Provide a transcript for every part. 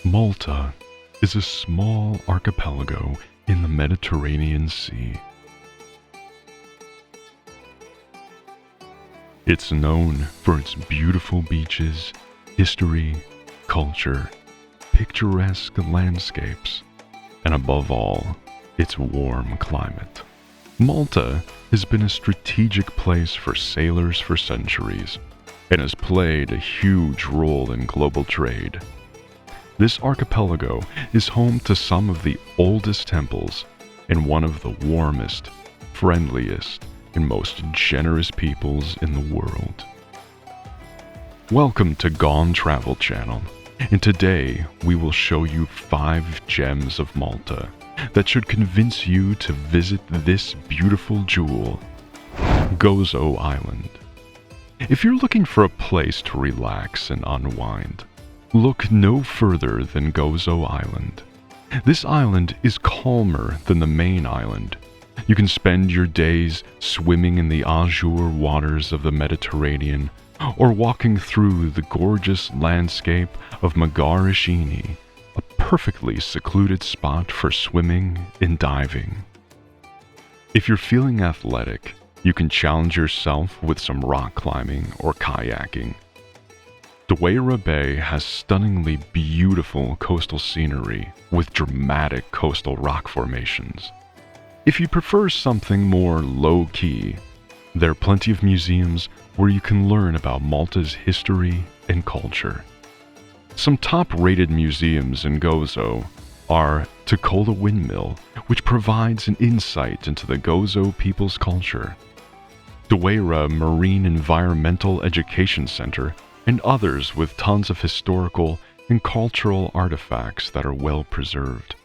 Malta is a small archipelago in the Mediterranean Sea. It's known for its beautiful beaches, history, culture, picturesque landscapes, and above all, its warm climate. Malta has been a strategic place for sailors for centuries and has played a huge role in global trade. This archipelago is home to some of the oldest temples and one of the warmest, friendliest, and most generous peoples in the world. Welcome to Gone Travel Channel, and today we will show you 5 gems of Malta that should convince you to visit this beautiful jewel, Gozo Island. If you're looking for a place to relax and unwind, look no further than Gozo Island. This island is calmer than the main island. You can spend your days swimming in the azure waters of the Mediterranean or walking through the gorgeous landscape of Marsaxlokk, a perfectly secluded spot for swimming and diving. If you're feeling athletic, you can challenge yourself with some rock climbing or kayaking. Valletta Bay has stunningly beautiful coastal scenery with dramatic coastal rock formations. If you prefer something more low-key, there are plenty of museums where you can learn about Malta's history and culture. Some top-rated museums in Gozo are Tokola Windmill, which provides an insight into the Gozo people's culture, Valletta Marine Environmental Education Center, and others with tons of historical and cultural artifacts that are well preserved.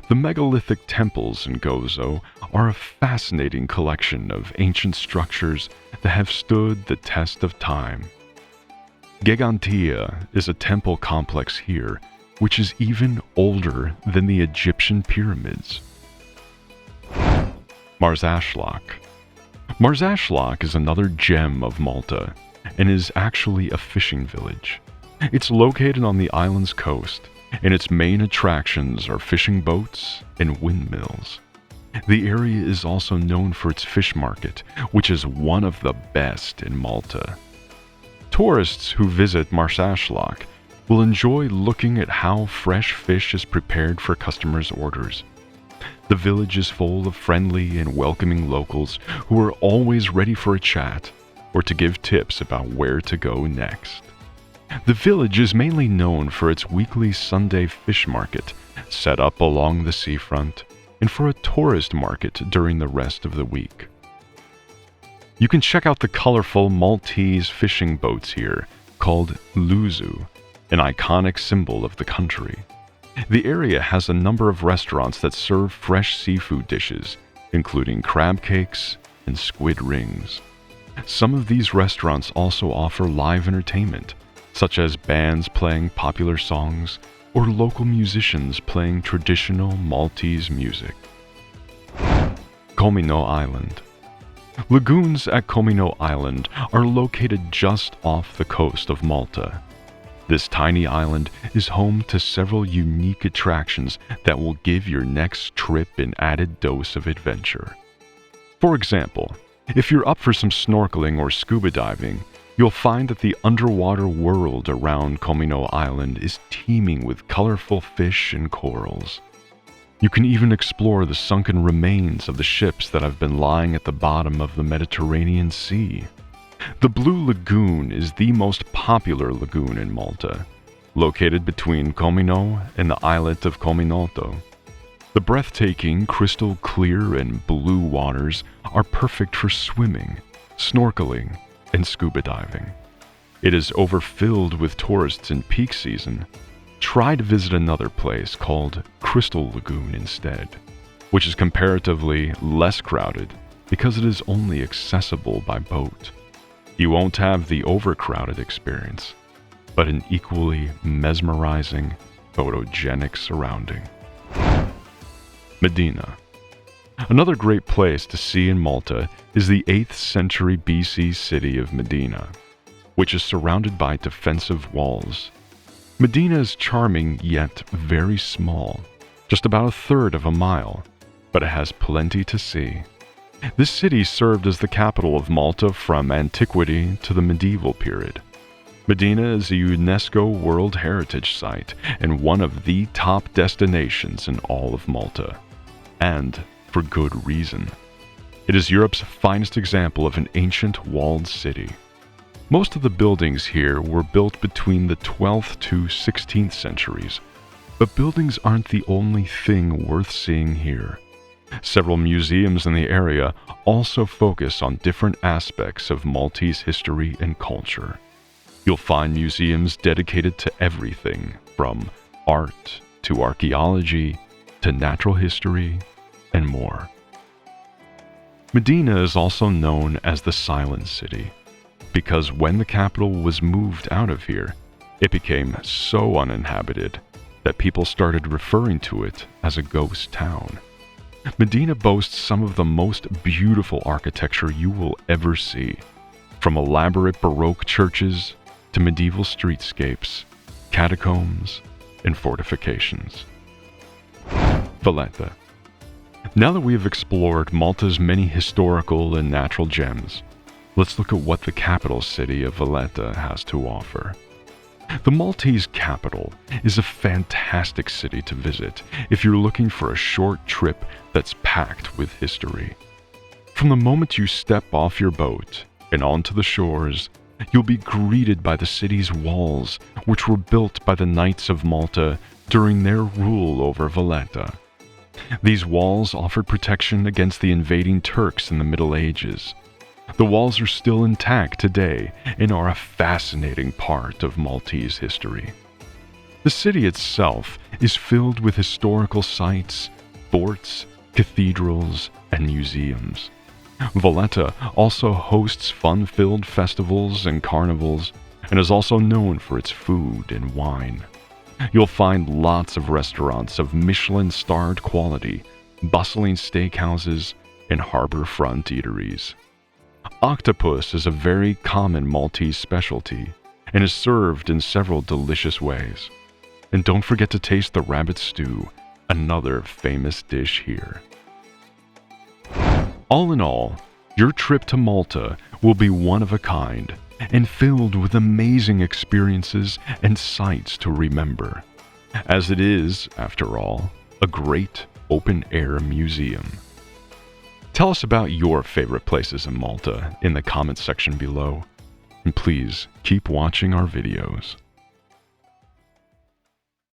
The megalithic temples in Gozo are a fascinating collection of ancient structures that have stood the test of time. Gigantia is a temple complex here, which is even older than the Egyptian pyramids. Marsaxlokk. Marsaxlokk is another gem of Malta and is actually a fishing village. It's located on the island's coast, and its main attractions are fishing boats and windmills. The area is also known for its fish market, which is one of the best in Malta. Tourists who visit Marsaxlokk will enjoy looking at how fresh fish is prepared for customers' orders. The village is full of friendly and welcoming locals who are always ready for a chat or to give tips about where to go next. The village is mainly known for its weekly Sunday fish market set up along the seafront and for a tourist market during the rest of the week. You can check out the colorful Maltese fishing boats here called Luzu, an iconic symbol of the country. The area has a number of restaurants that serve fresh seafood dishes, including crab cakes and squid rings. Some of these restaurants also offer live entertainment, such as bands playing popular songs or local musicians playing traditional Maltese music. Comino Island. Lagoons at Comino Island are located just off the coast of Malta. This tiny island is home to several unique attractions that will give your next trip an added dose of adventure. For example, if you're up for some snorkeling or scuba diving, you'll find that the underwater world around Comino Island is teeming with colorful fish and corals. You can even explore the sunken remains of the ships that have been lying at the bottom of the Mediterranean Sea. The Blue Lagoon is the most popular lagoon in Malta, located between Comino and the islet of Cominoto. The breathtaking, crystal clear and blue waters are perfect for swimming, snorkeling, and scuba diving. It is overfilled with tourists in peak season. Try to visit another place called Crystal Lagoon instead, which is comparatively less crowded because it is only accessible by boat. You won't have the overcrowded experience, but an equally mesmerizing, photogenic surrounding. Mdina. Another great place to see in Malta is the 8th century BC city of Mdina, which is surrounded by defensive walls. Mdina is charming yet very small, just about a third of a mile, but it has plenty to see. This city served as the capital of Malta from antiquity to the medieval period. Mdina is a UNESCO World Heritage Site and one of the top destinations in all of Malta. And for good reason. It is Europe's finest example of an ancient walled city. Most of the buildings here were built between the 12th to 16th centuries, but buildings aren't the only thing worth seeing here. Several museums in the area also focus on different aspects of Maltese history and culture. You'll find museums dedicated to everything from art to archaeology to natural history and more. Mdina is also known as the Silent City because when the capital was moved out of here, it became so uninhabited that people started referring to it as a ghost town. Mdina boasts some of the most beautiful architecture you will ever see, from elaborate Baroque churches to medieval streetscapes, catacombs, and fortifications. Valletta. Now that we have explored Malta's many historical and natural gems, let's look at what the capital city of Valletta has to offer. The Maltese capital is a fantastic city to visit if you're looking for a short trip that's packed with history. From the moment you step off your boat and onto the shores, you'll be greeted by the city's walls, which were built by the Knights of Malta during their rule over Valletta. These walls offered protection against the invading Turks in the Middle Ages. The walls are still intact today and are a fascinating part of Maltese history. The city itself is filled with historical sites, forts, cathedrals, and museums. Valletta also hosts fun-filled festivals and carnivals and is also known for its food and wine. You'll find lots of restaurants of Michelin-starred quality, bustling steakhouses, and harborfront eateries. Octopus is a very common Maltese specialty and is served in several delicious ways. And don't forget to taste the rabbit stew, another famous dish here. All in all, your trip to Malta will be one of a kind and filled with amazing experiences and sights to remember, as it is, after all, a great open-air museum. Tell us about your favorite places in Malta in the comments section below, and please keep watching our videos.